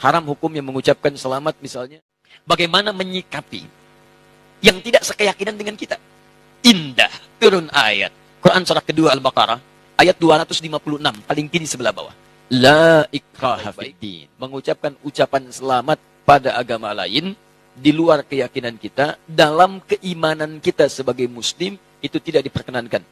Haram hukumnya mengucapkan selamat misalnya. Bagaimana menyikapi yang tidak sekeyakinan dengan kita. Indah, turun ayat. Quran surah kedua Al-Baqarah, ayat 256, paling kiri sebelah bawah. La ikraha fiddin. Mengucapkan ucapan selamat pada agama lain, di luar keyakinan kita, dalam keimanan kita sebagai muslim, itu tidak diperkenankan.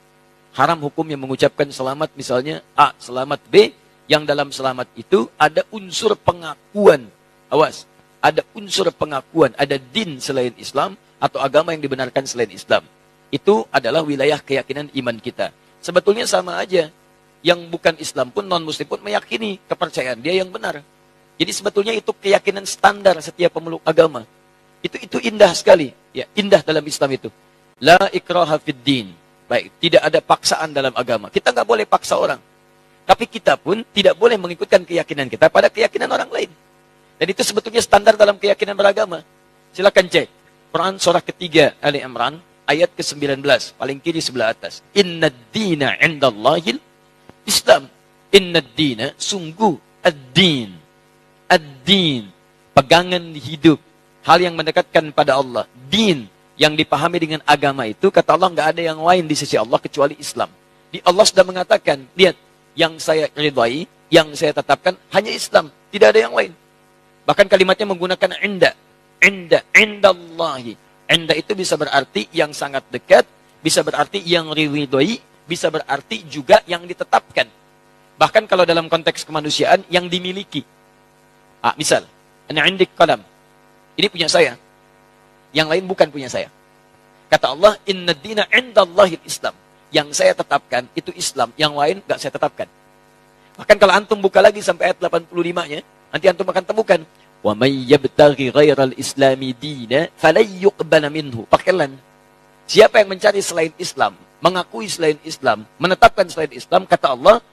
Haram hukumnya mengucapkan selamat misalnya A, selamat B, yang dalam selamat itu ada unsur pengakuan. Awas, ada unsur pengakuan, ada din selain Islam, atau agama yang dibenarkan selain Islam. Itu adalah wilayah keyakinan iman kita. Sebetulnya sama aja. Yang bukan Islam pun, non-muslim pun meyakini kepercayaan dia yang benar. Jadi sebetulnya itu keyakinan standar setiap pemeluk agama. Itu indah sekali. Ya, indah dalam Islam itu. La ikraha fiddin. Baik, tidak ada paksaan dalam agama. Kita nggak boleh paksa orang. Tapi kita pun tidak boleh mengikutkan keyakinan kita pada keyakinan orang lain. Dan itu sebetulnya standar dalam keyakinan beragama. Silakan cek. Quran surah ketiga Ali Imran, ayat ke-19, paling kiri sebelah atas. Innad dina indallahil Islam. Innad dina, sungguh ad-din. Ad-din, pegangan hidup. Hal yang mendekatkan pada Allah. Din, yang dipahami dengan agama itu, kata Allah, nggak ada yang lain di sisi Allah kecuali Islam. Di Allah sudah mengatakan, lihat, yang saya ridhai, yang saya tetapkan, hanya Islam. Tidak ada yang lain. Bahkan kalimatnya menggunakan inda. Inda, indallahi. Inda itu bisa berarti yang sangat dekat, bisa berarti yang ridhai, bisa berarti juga yang ditetapkan. Bahkan kalau dalam konteks kemanusiaan, yang dimiliki. Misal, ana indik qalam. Ini punya saya. Yang lain bukan punya saya. Kata Allah, inna dina indallahil Islam. Yang saya tetapkan itu Islam, yang lain nggak saya tetapkan. Bahkan kalau antum buka lagi sampai ayat 85-nya, nanti antum akan temukan, wa may yabtaghi ghairal islami dina falan yuqbala minhu. Pakai lan. Siapa yang mencari selain Islam, mengakui selain Islam, menetapkan selain Islam, kata Allah,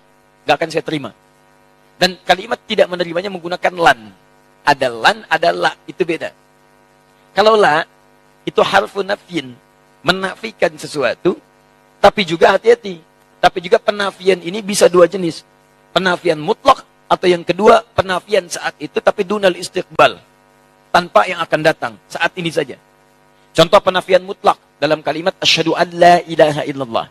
nggak akan saya terima. Dan kalimat tidak menerimanya menggunakan lan. Ada lan, ada la, itu beda. Kalau la, itu harfu nafyin, menafikan sesuatu, tapi juga hati-hati. Tapi juga penafian ini bisa dua jenis. Penafian mutlak, atau yang kedua, penafian saat itu, tapi dunal istiqbal. Tanpa yang akan datang, saat ini saja. Contoh penafian mutlak, dalam kalimat, asyhadu an la ilaha illallah.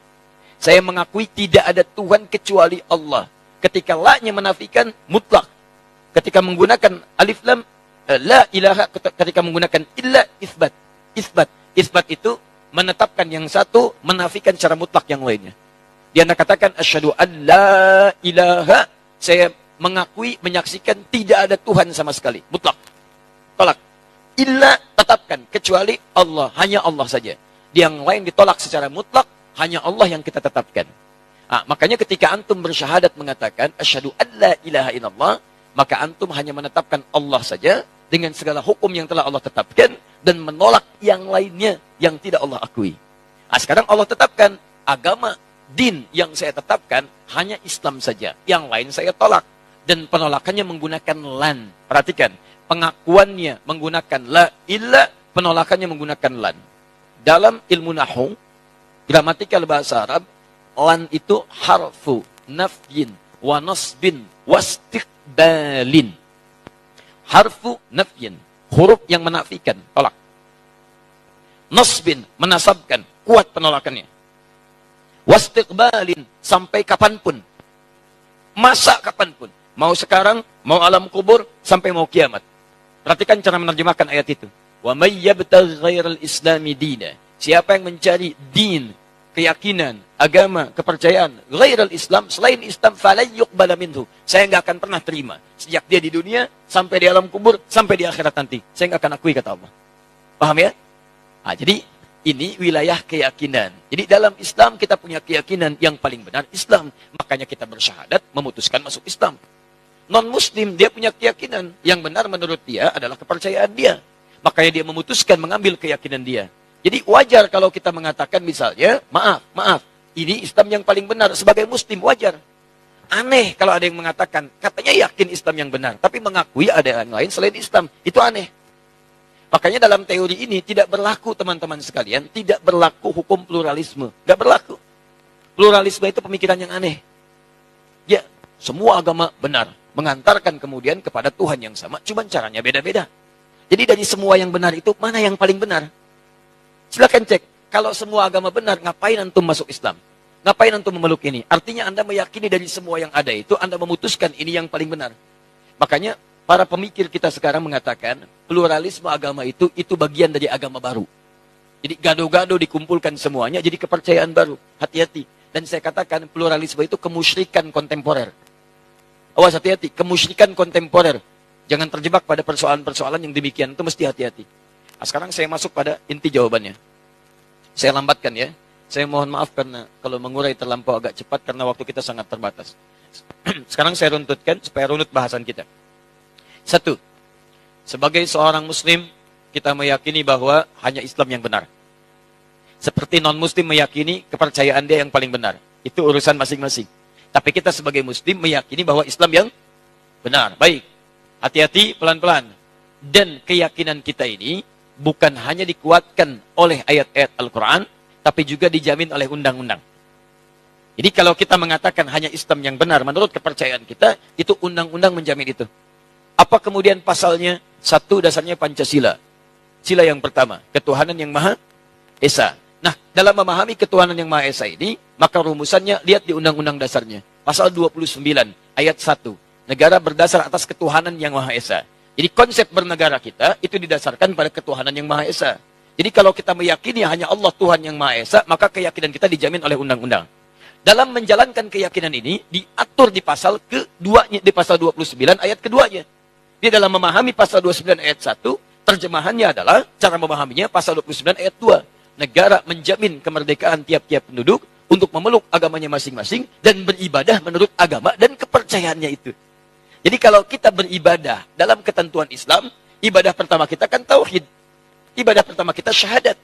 Saya mengakui tidak ada Tuhan kecuali Allah. Ketika la-nya menafikan, mutlak. Ketika menggunakan alif lam, la ilaha, ketika menggunakan illa, isbat. Isbat itu menetapkan yang satu, menafikan secara mutlak yang lainnya. Dia katakan asyhadu an la ilaha, saya mengakui, menyaksikan tidak ada Tuhan sama sekali, mutlak. Tolak. Illa, tetapkan, kecuali Allah, hanya Allah saja. Yang lain ditolak secara mutlak, hanya Allah yang kita tetapkan. Makanya ketika antum bersyahadat mengatakan asyhadu an la ilaha illallah, maka antum hanya menetapkan Allah saja dengan segala hukum yang telah Allah tetapkan dan menolak yang lainnya yang tidak Allah akui. Sekarang Allah tetapkan agama, din yang saya tetapkan hanya Islam saja. Yang lain saya tolak. Dan penolakannya menggunakan lan. Perhatikan, pengakuannya menggunakan la illa, penolakannya menggunakan lan. Dalam ilmu nahwu, gramatikal bahasa Arab, lan itu harfu nafyin wa nasbin wastiqbalin. Harfu nafyin, huruf yang menafikan, tolak. Nasbin, menasabkan, kuat penolakannya. Wastiqbalin, sampai kapanpun. Masa kapanpun. Mau sekarang, mau alam kubur, sampai mau kiamat. Perhatikan cara menerjemahkan ayat itu. Wa may yabtaghi ghairal islami dina. Siapa yang mencari din, keyakinan, agama, kepercayaan, ghairal Islam, selain Islam, falan yuqbala minhu. Saya nggak akan pernah terima. Sejak dia di dunia, sampai di alam kubur, sampai di akhirat nanti. Saya nggak akan akui, kata Allah. Paham ya? Jadi, ini wilayah keyakinan. Jadi dalam Islam kita punya keyakinan yang paling benar Islam. Makanya kita bersyahadat memutuskan masuk Islam. Non-Muslim dia punya keyakinan yang benar menurut dia adalah kepercayaan dia. Makanya dia memutuskan mengambil keyakinan dia. Jadi wajar kalau kita mengatakan misalnya, maaf, ini Islam yang paling benar. Sebagai Muslim wajar. Aneh kalau ada yang mengatakan, katanya yakin Islam yang benar. Tapi mengakui ada yang lain selain Islam. Itu aneh. Makanya dalam teori ini tidak berlaku teman-teman sekalian. Tidak berlaku hukum pluralisme. Tidak berlaku. Pluralisme itu pemikiran yang aneh. Ya, Semua agama benar. Mengantarkan kemudian kepada Tuhan yang sama, cuma caranya beda-beda. Jadi dari semua yang benar itu, mana yang paling benar? Silakan cek. Kalau semua agama benar, ngapain antum masuk Islam? Ngapain antum memeluk ini? Artinya Anda meyakini dari semua yang ada itu, Anda memutuskan ini yang paling benar. Makanya para pemikir kita sekarang mengatakan, pluralisme agama itu bagian dari agama baru. Jadi gado-gado dikumpulkan semuanya, jadi kepercayaan baru. Hati-hati. Dan saya katakan pluralisme itu kemusyrikan kontemporer. Awas hati-hati, kemusyrikan kontemporer. Jangan terjebak pada persoalan-persoalan yang demikian, itu mesti hati-hati. Nah, sekarang saya masuk pada inti jawabannya. Saya lambatkan ya. Saya mohon maaf karena kalau mengurai terlampau agak cepat karena waktu kita sangat terbatas. Sekarang saya runtutkan supaya runut bahasan kita. 1. Sebagai seorang muslim, kita meyakini bahwa hanya Islam yang benar. Seperti non-muslim meyakini kepercayaan dia yang paling benar. Itu urusan masing-masing. Tapi kita sebagai muslim meyakini bahwa Islam yang benar. Baik. Hati-hati, pelan-pelan. Dan keyakinan kita ini bukan hanya dikuatkan oleh ayat-ayat Al-Quran, tapi juga dijamin oleh undang-undang. Jadi kalau kita mengatakan hanya Islam yang benar, menurut kepercayaan kita, itu undang-undang menjamin itu. Apa kemudian pasalnya? 1, dasarnya Pancasila. Sila yang pertama, ketuhanan yang Maha Esa. Nah, dalam memahami ketuhanan yang Maha Esa ini, maka rumusannya lihat di undang-undang dasarnya. Pasal 29, ayat 1. Negara berdasar atas ketuhanan yang Maha Esa. Jadi konsep bernegara kita itu didasarkan pada ketuhanan yang Maha Esa. Jadi kalau kita meyakini hanya Allah Tuhan yang Maha Esa, maka keyakinan kita dijamin oleh undang-undang. Dalam menjalankan keyakinan ini, diatur di pasal keduanya, di pasal 29 ayat keduanya. Di dalam memahami pasal 29 ayat 1, terjemahannya adalah, cara memahaminya pasal 29 ayat 2. Negara menjamin kemerdekaan tiap-tiap penduduk untuk memeluk agamanya masing-masing dan beribadah menurut agama dan kepercayaannya itu. Jadi kalau kita beribadah dalam ketentuan Islam, ibadah pertama kita kan tauhid. Ibadah pertama kita syahadat.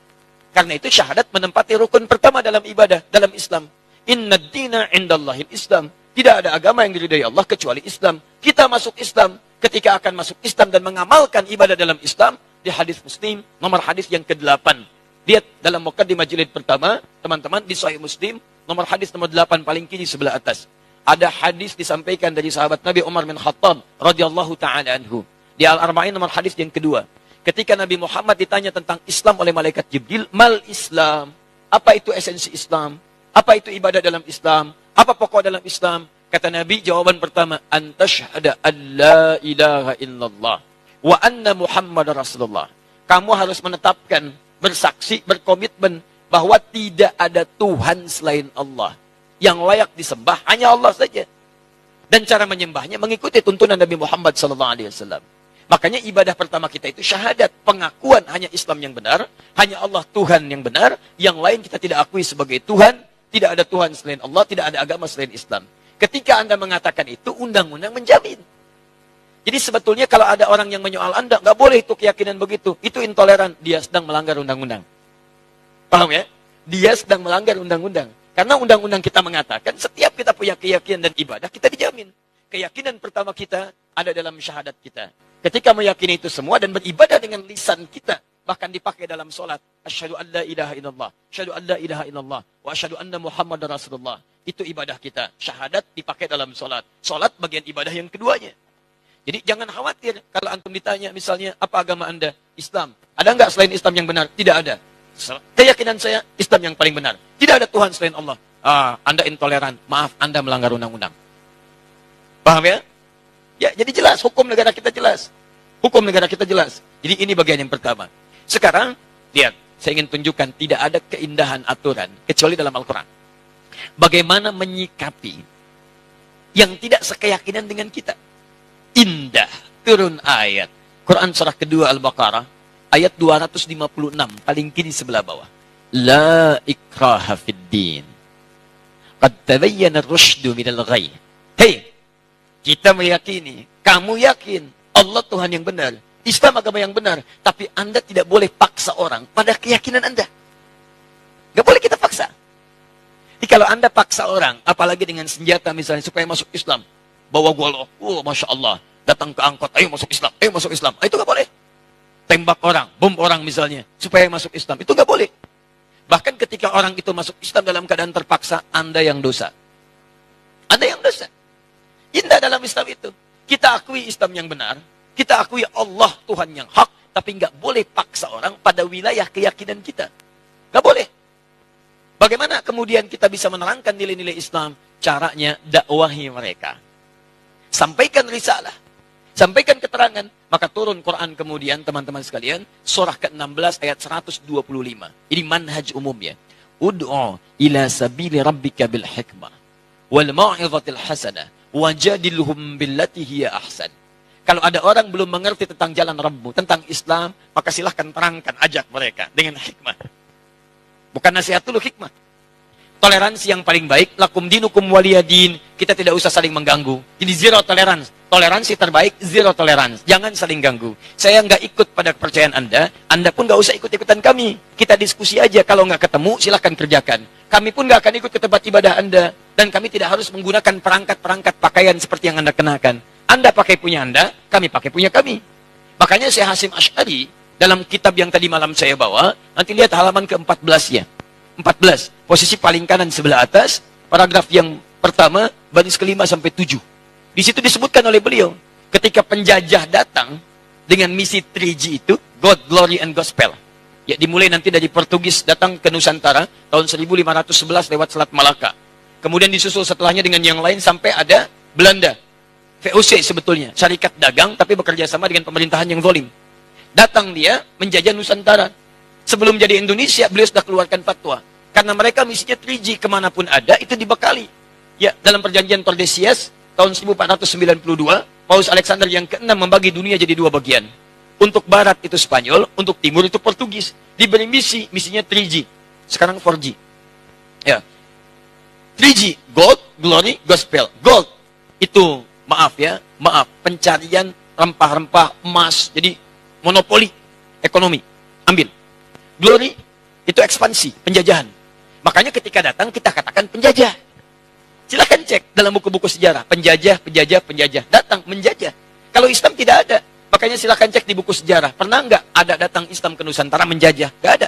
Karena itu syahadat menempati rukun pertama dalam ibadah, dalam Islam. Inna dina indallahil Islam. Tidak ada agama yang diridhai Allah kecuali Islam. Kita masuk Islam. Ketika akan masuk Islam dan mengamalkan ibadah dalam Islam, di hadis Muslim, nomor hadis yang ke-8. Lihat dalam muqaddimah jilid pertama, teman-teman, di Sahih Muslim, nomor hadis nomor 8 paling kiri sebelah atas. Ada hadis disampaikan dari sahabat Nabi Umar bin Khattab radhiyallahu taala anhu. Di Al-Arba'in nomor hadis yang kedua. Ketika Nabi Muhammad ditanya tentang Islam oleh malaikat Jibril, mal Islam? Apa itu esensi Islam? Apa itu ibadah dalam Islam? Apa pokok dalam Islam? Kata Nabi, jawaban pertama, antashhada an la ilaha illallah wa anna Muhammad Rasulullah. Kamu harus menetapkan, bersaksi, berkomitmen bahwa tidak ada Tuhan selain Allah. Yang layak disembah hanya Allah saja. Dan cara menyembahnya mengikuti tuntunan Nabi Muhammad SAW. Makanya ibadah pertama kita itu syahadat. Pengakuan hanya Islam yang benar. Hanya Allah Tuhan yang benar. Yang lain kita tidak akui sebagai Tuhan. Tidak ada Tuhan selain Allah. Tidak ada agama selain Islam. Ketika Anda mengatakan itu, undang-undang menjamin. Jadi sebetulnya kalau ada orang yang menyoal Anda, nggak boleh itu keyakinan begitu. Itu intoleran. Dia sedang melanggar undang-undang. Paham ya? Dia sedang melanggar undang-undang. Karena undang-undang kita mengatakan setiap kita punya keyakinan dan ibadah, kita dijamin. Keyakinan pertama kita ada dalam syahadat kita. Ketika meyakini itu semua dan beribadah dengan lisan kita, bahkan dipakai dalam solat. Asyhadu an la ilaha illallah, asyhadu an la ilaha illallah, wa asyhadu anna Muhammadar Rasulullah. Itu ibadah kita. Syahadat dipakai dalam solat. Solat bagian ibadah yang keduanya. Jadi jangan khawatir kalau antum ditanya misalnya, apa agama Anda? Islam. Ada enggak selain Islam yang benar? Tidak ada. Keyakinan saya, Islam yang paling benar. Tidak ada Tuhan selain Allah. Anda intoleran. Maaf, Anda melanggar undang-undang. Paham ya? Ya, jadi jelas. Hukum negara kita jelas. Hukum negara kita jelas. Jadi ini bagian yang pertama. Sekarang, lihat. Saya ingin tunjukkan tidak ada keindahan aturan kecuali dalam Al-Quran. Bagaimana menyikapi yang tidak sekeyakinan dengan kita. Indah. Turun ayat. Quran surah kedua Al-Baqarah. Ayat 256, paling kiri sebelah bawah. La ikraha fid din. Qad tabayyana ar-rusydu minal ghayy. Hei, kita meyakini, kamu yakin Allah Tuhan yang benar, Islam agama yang benar, tapi Anda tidak boleh paksa orang pada keyakinan Anda. Nggak boleh kita paksa. Jadi kalau Anda paksa orang, apalagi dengan senjata misalnya supaya masuk Islam, bawa golok, Masya Allah, datang ke angkot, ayo masuk Islam, ayo masuk Islam, itu nggak boleh. Tembak orang, bom orang misalnya, supaya masuk Islam. Itu nggak boleh. Bahkan ketika orang itu masuk Islam dalam keadaan terpaksa, Anda yang dosa. Anda yang dosa. Indah dalam Islam itu. Kita akui Islam yang benar, kita akui Allah Tuhan yang hak, tapi nggak boleh paksa orang pada wilayah keyakinan kita. Nggak boleh. Bagaimana kemudian kita bisa menerangkan nilai-nilai Islam? Caranya dakwahi mereka. Sampaikan risalah. Sampaikan keterangan. Maka turun Quran kemudian, teman-teman sekalian, surah ke-16 ayat 125. Ini manhaj umumnya. Ud'u ila sabili rabbika bil hikmah wal mau'izatil hasanah wajadilhum billati hiya ahsan. Kalau ada orang belum mengerti tentang jalan Rabbmu, tentang Islam, maka silahkan terangkan, ajak mereka dengan hikmah. Bukan nasihat dulu, hikmah. Toleransi yang paling baik, lakum dinukum waliyadin. Kita tidak usah saling mengganggu. Jadi zero tolerance. Toleransi terbaik, zero tolerance. Jangan saling ganggu. Saya nggak ikut pada kepercayaan Anda pun nggak usah ikut-ikutan kami. Kita diskusi aja, kalau nggak ketemu, silahkan kerjakan. Kami pun nggak akan ikut ke tempat ibadah Anda. Dan kami tidak harus menggunakan perangkat-perangkat pakaian seperti yang Anda kenakan. Anda pakai punya Anda, kami pakai punya kami. Makanya Syekh Hasim Asy'ari, dalam kitab yang tadi malam saya bawa, nanti lihat halaman ke-14-nya. 14, posisi paling kanan sebelah atas, paragraf yang pertama, baris ke-5 sampai 7. Di situ disebutkan oleh beliau, ketika penjajah datang dengan misi 3G itu, God, Glory, and Gospel. Ya, dimulai nanti dari Portugis datang ke Nusantara, tahun 1511 lewat Selat Malaka. Kemudian disusul setelahnya dengan yang lain sampai ada Belanda. VOC sebetulnya, syarikat dagang, tapi bekerja sama dengan pemerintahan yang zalim. Datang dia menjajah Nusantara. Sebelum jadi Indonesia, beliau sudah keluarkan fatwa. Karena mereka misinya 3G, kemanapun ada, itu dibekali. Ya, dalam perjanjian Tordesillas, tahun 1492, Paus Alexander yang ke-6 membagi dunia jadi 2 bagian. Untuk barat itu Spanyol, untuk timur itu Portugis. Diberi misinya 3G. Sekarang 4G. Ya. 3G, Gold, Glory, Gospel. Gold, itu, maaf, pencarian rempah-rempah, emas. Jadi, monopoli ekonomi. Ambil. Glory, itu ekspansi, penjajahan. Makanya ketika datang, kita katakan penjajah. Silahkan cek dalam buku-buku sejarah. Penjajah. Datang, menjajah. Kalau Islam tidak ada. Makanya silahkan cek di buku sejarah. Pernah nggak ada datang Islam ke Nusantara menjajah? Nggak ada.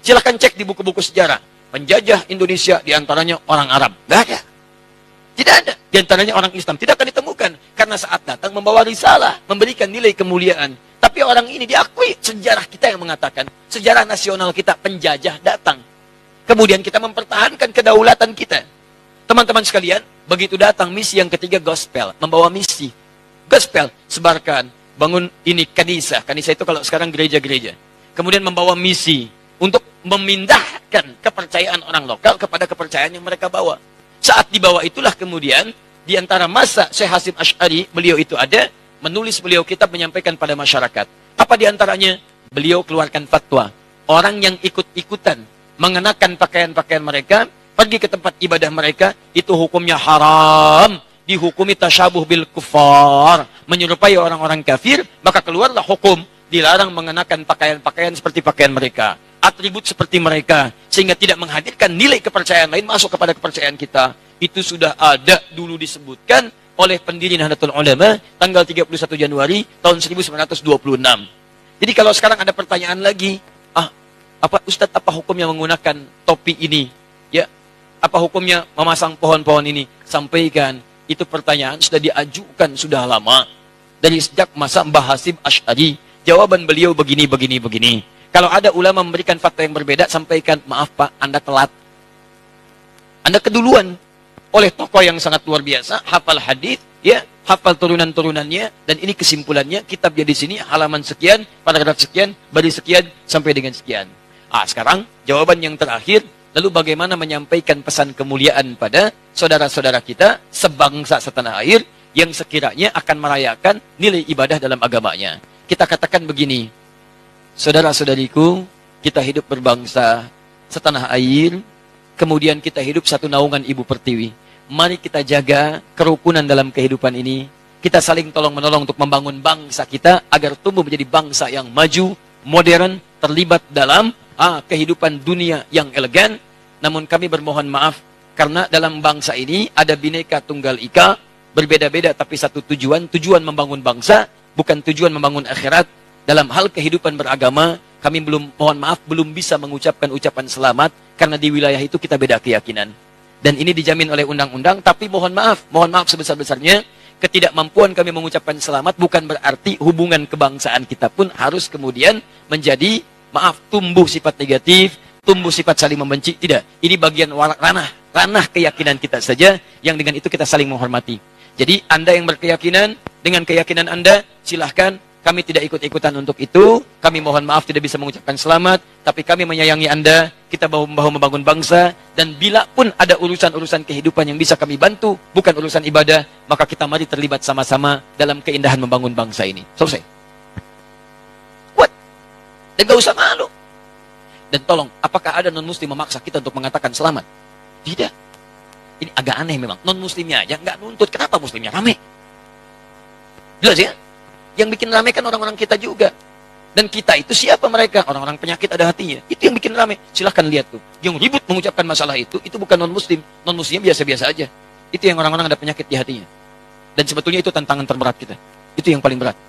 Silahkan cek di buku-buku sejarah. Penjajah Indonesia diantaranya orang Arab. Nggak ada. Tidak ada. Diantaranya orang Islam. Tidak akan ditemukan. Karena saat datang membawa risalah. Memberikan nilai kemuliaan. Tapi orang ini diakui, sejarah kita yang mengatakan, sejarah nasional kita, penjajah datang. Kemudian kita mempertahankan kedaulatan kita. Teman-teman sekalian, begitu datang misi yang ketiga, gospel. Membawa misi. Gospel, sebarkan, bangun ini kanisa. Kanisa itu kalau sekarang gereja-gereja. Kemudian membawa misi untuk memindahkan kepercayaan orang lokal kepada kepercayaan yang mereka bawa. Saat dibawa itulah kemudian, di antara masa Syekh Hasim Asy'ari, beliau itu ada, menulis beliau kitab menyampaikan pada masyarakat. Apa diantaranya? Beliau keluarkan fatwa. Orang yang ikut-ikutan mengenakan pakaian-pakaian mereka, pergi ke tempat ibadah mereka, itu hukumnya haram. Dihukumi tasyabuh bil kufar. Menyerupai orang-orang kafir, maka keluarlah hukum. Dilarang mengenakan pakaian-pakaian seperti pakaian mereka. Atribut seperti mereka. Sehingga tidak menghadirkan nilai kepercayaan lain masuk kepada kepercayaan kita. Itu sudah ada dulu disebutkan oleh pendiri Nahdlatul Ulama tanggal 31 Januari tahun 1926. Jadi kalau sekarang ada pertanyaan lagi, apa Ustadz, apa hukumnya menggunakan topi ini? Ya, apa hukumnya memasang pohon-pohon ini? Sampaikan, itu pertanyaan sudah diajukan sudah lama dari sejak masa Mbah Hasim Asy'ari. Jawaban beliau begini. Kalau ada ulama memberikan fatwa yang berbeda, sampaikan, maaf Pak, Anda telat. Anda keduluan. Oleh tokoh yang sangat luar biasa, hafal hadis, ya, hafal turunan-turunannya, dan ini kesimpulannya, kitabnya di sini, halaman sekian, paragraf sekian, baris sekian, sampai dengan sekian. Sekarang, jawaban yang terakhir, lalu bagaimana menyampaikan pesan kemuliaan pada saudara-saudara kita, sebangsa setanah air, yang sekiranya akan merayakan nilai ibadah dalam agamanya. Kita katakan begini, saudara-saudariku, kita hidup berbangsa setanah air, kemudian kita hidup satu naungan Ibu Pertiwi. Mari kita jaga kerukunan dalam kehidupan ini. Kita saling tolong-menolong untuk membangun bangsa kita agar tumbuh menjadi bangsa yang maju, modern, terlibat dalam kehidupan dunia yang elegan. Namun kami bermohon maaf karena dalam bangsa ini ada Bhinneka Tunggal Ika, berbeda-beda tapi satu tujuan membangun bangsa, bukan tujuan membangun akhirat. Dalam hal kehidupan beragama, kami belum bisa mengucapkan ucapan selamat karena di wilayah itu kita beda keyakinan. Dan ini dijamin oleh undang-undang, tapi mohon maaf sebesar-besarnya, ketidakmampuan kami mengucapkan selamat bukan berarti hubungan kebangsaan kita pun harus kemudian menjadi, tumbuh sifat negatif, tumbuh sifat saling membenci. Tidak. Ini bagian ranah keyakinan kita saja, yang dengan itu kita saling menghormati. Jadi Anda yang berkeyakinan, dengan keyakinan Anda, silahkan. Kami tidak ikut-ikutan untuk itu. Kami mohon maaf tidak bisa mengucapkan selamat. Tapi kami menyayangi Anda. Kita bahu-membahu membangun bangsa. Dan bila pun ada urusan-urusan kehidupan yang bisa kami bantu, bukan urusan ibadah, maka kita mari terlibat sama-sama dalam keindahan membangun bangsa ini. Selesai. Kuat. Dan gak usah malu. Dan tolong, apakah ada non-muslim memaksa kita untuk mengatakan selamat? Tidak. Ini agak aneh memang. Non-muslimnya aja nggak nuntut. Kenapa muslimnya rame? Jelas ya? Yang bikin rame kan orang-orang kita juga. Dan kita itu siapa mereka? Orang-orang penyakit ada hatinya. Itu yang bikin rame. Silahkan lihat tuh. Yang ribut mengucapkan masalah itu bukan non-muslim. Non-muslimnya biasa-biasa aja. Itu yang orang-orang ada penyakit di hatinya. Dan sebetulnya itu tantangan terberat kita. Itu yang paling berat.